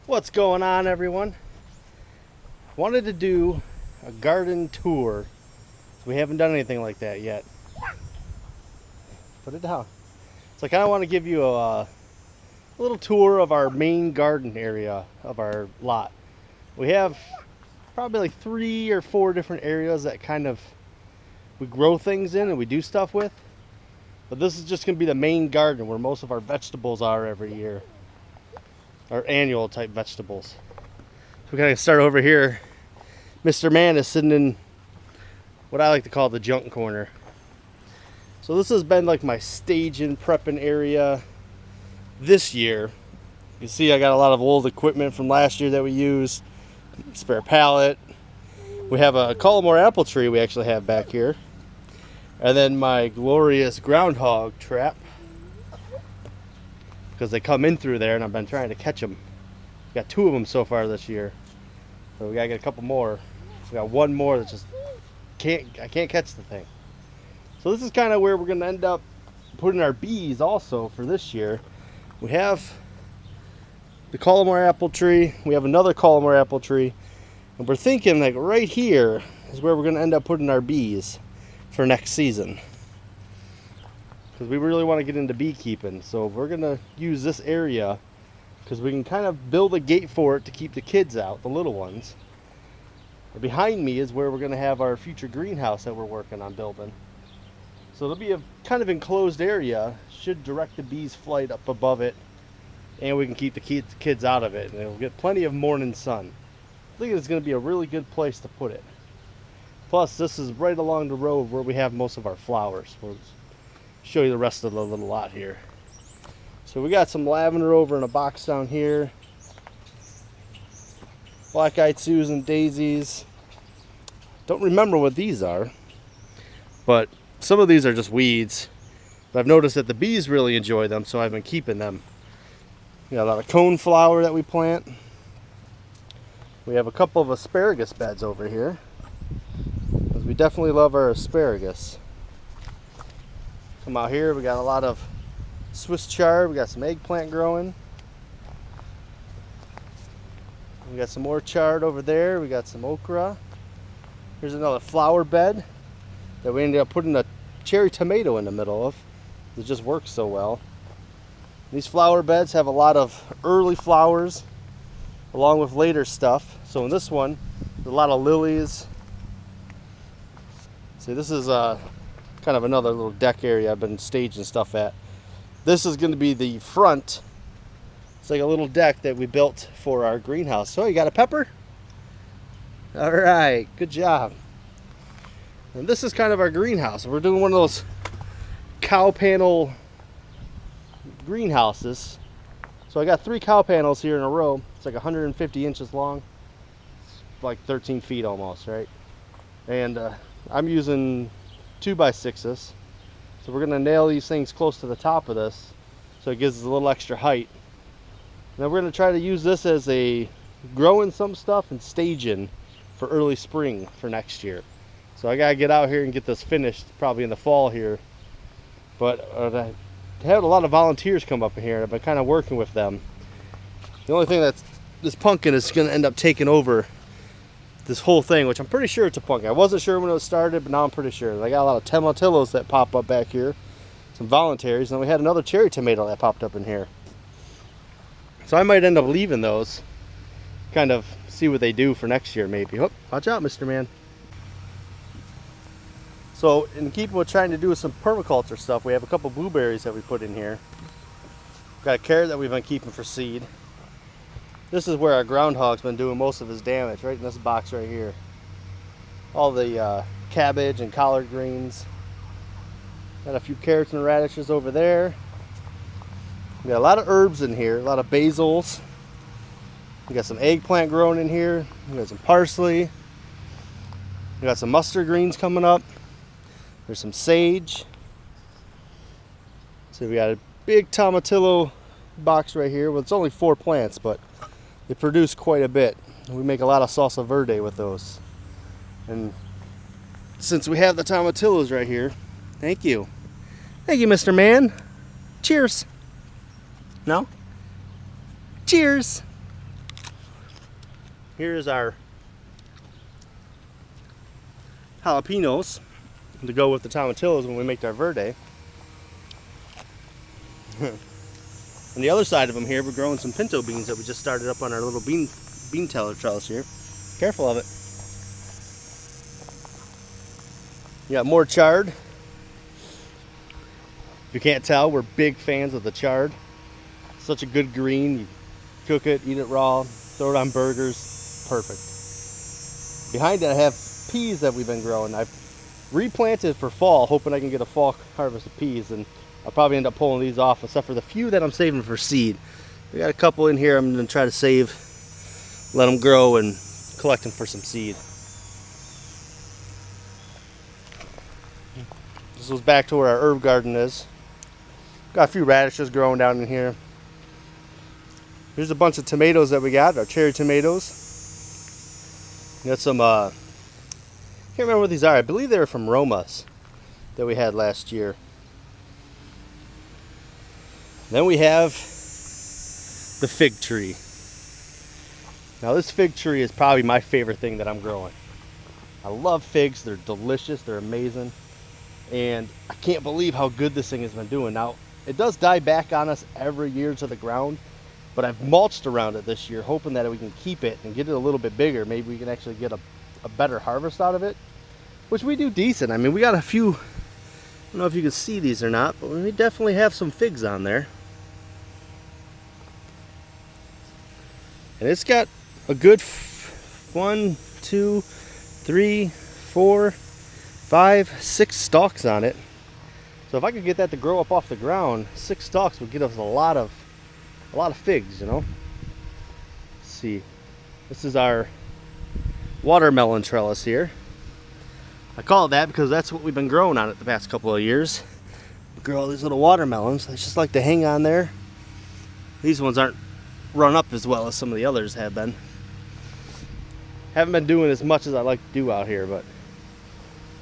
What's going on, everyone? Wanted to do a garden tour. We haven't done anything like that yet. Put it down. So I kind of want to give you a little tour of our main garden area of our lot. We have probably like 3 or 4 different areas that we grow things in and we do stuff with. But this is just going to be the main garden where most of our vegetables are every year. Our annual type vegetables. So we gotta start over here. Mr. Man is sitting in what I like to call the junk corner. So this has been like my staging, prepping area this year. You can see I got a lot of old equipment from last year that we used. Spare pallet. We have a Cullimore apple tree we actually have back here. And then my glorious groundhog trap. Because they come in through there and I've been trying to catch them. Got 2 of them so far this year. So we gotta get a couple more. We got 1 more that just I can't catch the thing. So this is kind of where we're gonna end up putting our bees also for this year. We have the Cullimore apple tree. We have another Cullimore apple tree. And we're thinking like right here is where we're gonna end up putting our bees for next season. Because we really want to get into beekeeping, so we're gonna use this area because we can kind of build a gate for it to keep the kids out, the little ones. Behind me is where we're gonna have our future greenhouse that we're working on building. So it'll be a kind of enclosed area, should direct the bees' flight up above it, and we can keep the kids out of it, and it'll get plenty of morning sun. I think it's gonna be a really good place to put it. Plus, this is right along the road where we have most of our flowers. We'll show you the rest of the little lot here. So we got some lavender over in a box down here. Black-eyed Susan daisies. Don't remember what these are, but some of these are just weeds. But I've noticed that the bees really enjoy them, so I've been keeping them. We got a lot of coneflower that we plant. We have a couple of asparagus beds over here, because we definitely love our asparagus. Come out here, we got a lot of Swiss chard, we got some eggplant growing. We got some more chard over there, we got some okra. Here's another flower bed that we ended up putting a cherry tomato in the middle of. It just works so well. These flower beds have a lot of early flowers along with later stuff. So in this one, there's a lot of lilies. See, this is kind of another little deck area I've been staging stuff at. This is going to be the front. It's like a little deck that we built for our greenhouse. So you got a pepper? All right, good job. And this is kind of our greenhouse. We're doing one of those cow panel greenhouses. So I got 3 cow panels here in a row. It's like 150 inches long. It's like 13 feet almost, right? And I'm using 2x6s. So we're gonna nail these things close to the top of this so it gives us a little extra height. And then we're gonna try to use this as a growing some stuff and staging for early spring for next year. So I gotta get out here and get this finished probably in the fall here. But I had a lot of volunteers come up in here and I've been kind of working with them. The only thing that's this pumpkin is gonna end up taking over this whole thing, which I'm pretty sure it's a pumpkin. I wasn't sure when it started, but now I'm pretty sure. I got a lot of tomatillos that pop up back here, some voluntaries, and then we had another cherry tomato that popped up in here. So I might end up leaving those, kind of see what they do for next year maybe. Oh, watch out, Mr. Man. So in keeping with trying to do some permaculture stuff, we have a couple blueberries that we put in here. Got a carrot that we've been keeping for seed. This is where our groundhog's been doing most of his damage, right in this box right here. All the cabbage and collard greens. Got a few carrots and radishes over there. We got a lot of herbs in here, a lot of basils. We got some eggplant growing in here. We got some parsley. We got some mustard greens coming up. There's some sage. So we got a big tomatillo box right here. Well, it's only 4 plants, but they produce quite a bit. We make a lot of salsa verde with those. And since we have the tomatillos right here, thank you. Thank you, Mr. Man. Cheers. No? Cheers. here is our jalapenos to go with the tomatillos when we make our verde. On the other side of them here, we're growing some pinto beans that we just started up on our little bean trellis here. Careful of it. You got more chard. If you can't tell, we're big fans of the chard. Such a good green. You cook it, eat it raw, throw it on burgers. Perfect. Behind it I have peas that we've been growing. I've replanted for fall, hoping I can get a fall harvest of peas, and I'll probably end up pulling these off, except for the few that I'm saving for seed. We got a couple in here I'm going to try to save, let them grow, and collect them for some seed. This goes back to where our herb garden is. Got a few radishes growing down in here. Here's a bunch of tomatoes that we got, our cherry tomatoes. We got some, can't remember what these are. I believe they were from Roma's that we had last year. Then we have the fig tree. Now this fig tree is probably my favorite thing that I'm growing. I love figs, they're delicious, they're amazing. And I can't believe how good this thing has been doing. Now, it does die back on us every year to the ground, but I've mulched around it this year, hoping that we can keep it and get it a little bit bigger. Maybe we can actually get a better harvest out of it, which we do decent. I mean, we got a few, I don't know if you can see these or not, but we definitely have some figs on there. And it's got a good 1, 2, 3, 4, 5, 6 stalks on it. So if I could get that to grow up off the ground, 6 stalks would get us a lot of figs, you know. Let's see. This is our watermelon trellis here. I call it that because that's what we've been growing on it the past couple of years. We grow all these little watermelons. They just like to hang on there. These ones aren't run up as well as some of the others have been. Haven't been doing as much as I like to do out here, but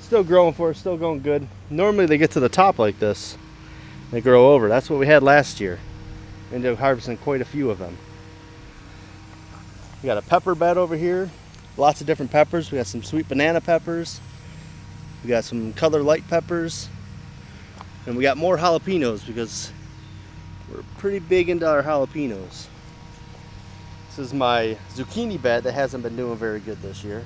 still growing for us, still going good. Normally they get to the top like this, they grow over. That's what we had last year. We ended up harvesting quite a few of them. We got a pepper bed over here, lots of different peppers. We got some sweet banana peppers, we got some color light peppers, and we got more jalapenos because we're pretty big into our jalapenos. This is my zucchini bed that hasn't been doing very good this year.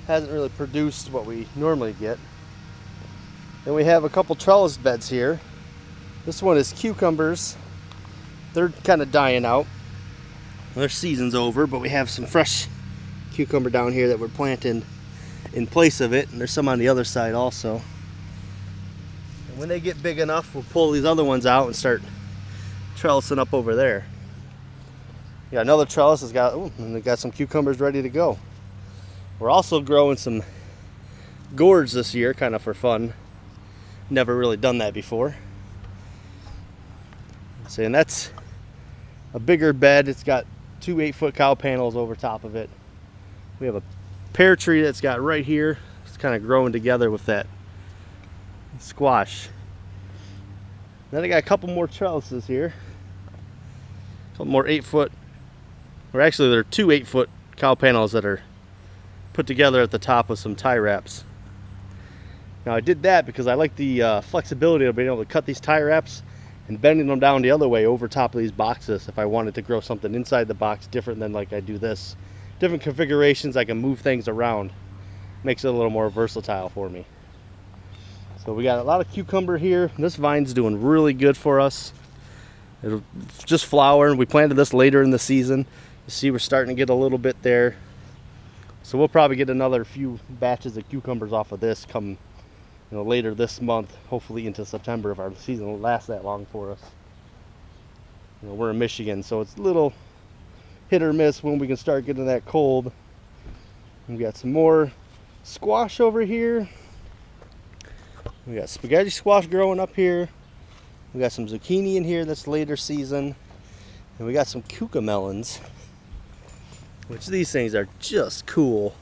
Hasn't really produced what we normally get. Then we have a couple trellis beds here. This one is cucumbers. They're kind of dying out. Their season's over, but we have some fresh cucumber down here that we're planting in place of it, and there's some on the other side also. And when they get big enough, we'll pull these other ones out and start trellising up over there. Yeah, another trellis has got, ooh, and they got some cucumbers ready to go. We're also growing some gourds this year, kind of for fun. Never really done that before. See, and that's a bigger bed. It's got 2 8-foot cow panels over top of it. We have a pear tree that's got right here. It's kind of growing together with that squash. Then I got a couple more trellises here. A couple more 8-foot, or actually they're 2 8-foot cow panels that are put together at the top with some tie wraps. Now I did that because I like the flexibility of being able to cut these tie wraps and bending them down the other way over top of these boxes if I wanted to grow something inside the box different than like I do this. Different configurations, I can move things around. Makes it a little more versatile for me. So we got a lot of cucumber here. This vine's doing really good for us. It'll just flower. We planted this later in the season. You see we're starting to get a little bit there. So we'll probably get another few batches of cucumbers off of this come, later this month, hopefully into September if our season will last that long for us. We're in Michigan, so it's a little hit or miss when we can start getting that cold. We got some more squash over here. We got spaghetti squash growing up here. We got some zucchini in here that's later season. And we got some cucamelons, which these things are just cool.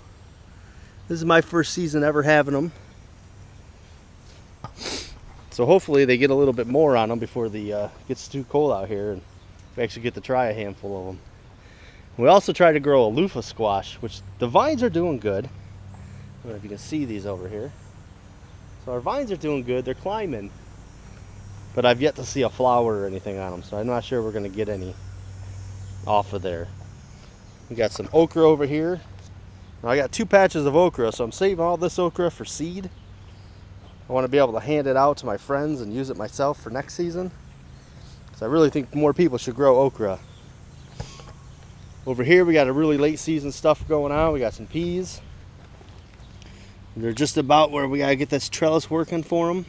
This is my first season ever having them. So hopefully they get a little bit more on them before the gets too cold out here and we actually get to try a handful of them. We also tried to grow a loofah squash, which the vines are doing good. I don't know if you can see these over here. So our vines are doing good, they're climbing. But I've yet to see a flower or anything on them, so I'm not sure we're gonna get any off of there. We got some okra over here. Now I got 2 patches of okra, so I'm saving all this okra for seed. I want to be able to hand it out to my friends and use it myself for next season. So I really think more people should grow okra. Over here we got a really late season stuff going on. We got some peas. They're just about where we gotta get this trellis working for them.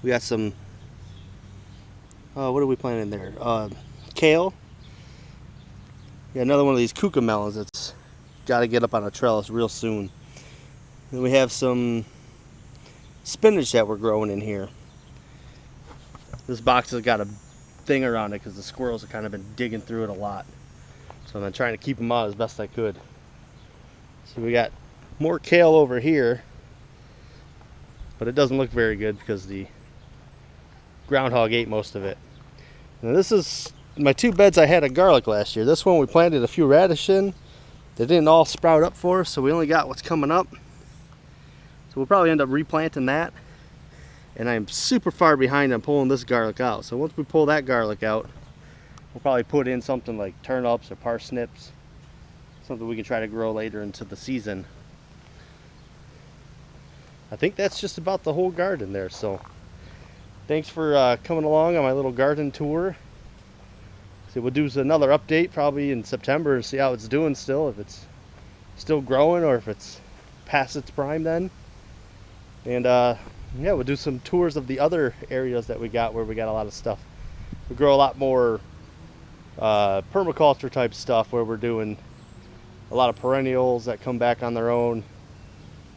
We got some, what are we planting there? Kale. We got another one of these kuka melons that's got to get up on a trellis real soon. Then we have some spinach that we're growing in here. This box has got a thing around it because the squirrels have kind of been digging through it a lot. So I've been trying to keep them out as best I could. So we got more kale over here, but it doesn't look very good because the groundhog ate most of it. Now this is my 2 beds I had of garlic last year. This one we planted a few radish in. They didn't all sprout up for us, so we only got what's coming up. So we'll probably end up replanting that. And I'm super far behind on pulling this garlic out. So once we pull that garlic out, we'll probably put in something like turnips or parsnips. Something we can try to grow later into the season. I think that's just about the whole garden there. So thanks for coming along on my little garden tour. So we'll do another update probably in September and see how it's doing still, if it's still growing or if it's past its prime then. And yeah, we'll do some tours of the other areas that we got where we got a lot of stuff. We grow a lot more permaculture type stuff where we're doing a lot of perennials that come back on their own,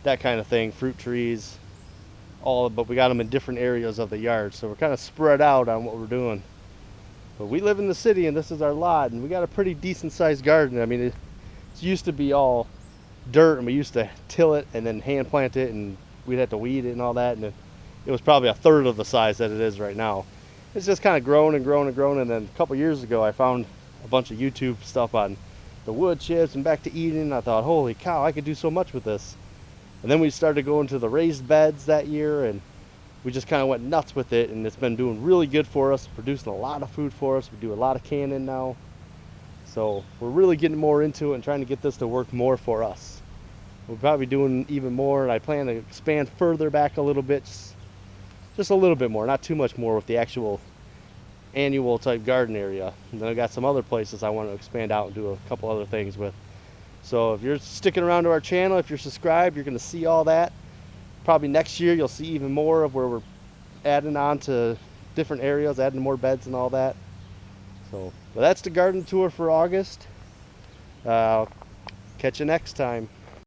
that kind of thing, fruit trees, but we got them in different areas of the yard, so we're kind of spread out on what we're doing. But we live in the city and this is our lot, and we got a pretty decent sized garden. I mean, it used to be all dirt and we used to till it and then hand plant it, and we'd have to weed it and all that, and it was probably 1/3 of the size that it is right now. It's just kind of grown and grown and grown. And then a couple years ago I found a bunch of YouTube stuff on the wood chips and back to eating, and I thought, holy cow, I could do so much with this. And then we started going to the raised beds that year, and we just kind of went nuts with it, and it's been doing really good for us, producing a lot of food for us. We do a lot of canning now, so we're really getting more into it and trying to get this to work more for us. We're probably doing even more, and I plan to expand further back a little bit, just a little bit more, not too much more, with the actual annual type garden area. And then I got some other places I want to expand out and do a couple other things with. So if you're sticking around to our channel, if you're subscribed, you're going to see all that. Probably next year you'll see even more of where we're adding on to different areas, adding more beds and all that. So, well, that's the garden tour for August. I'll catch you next time.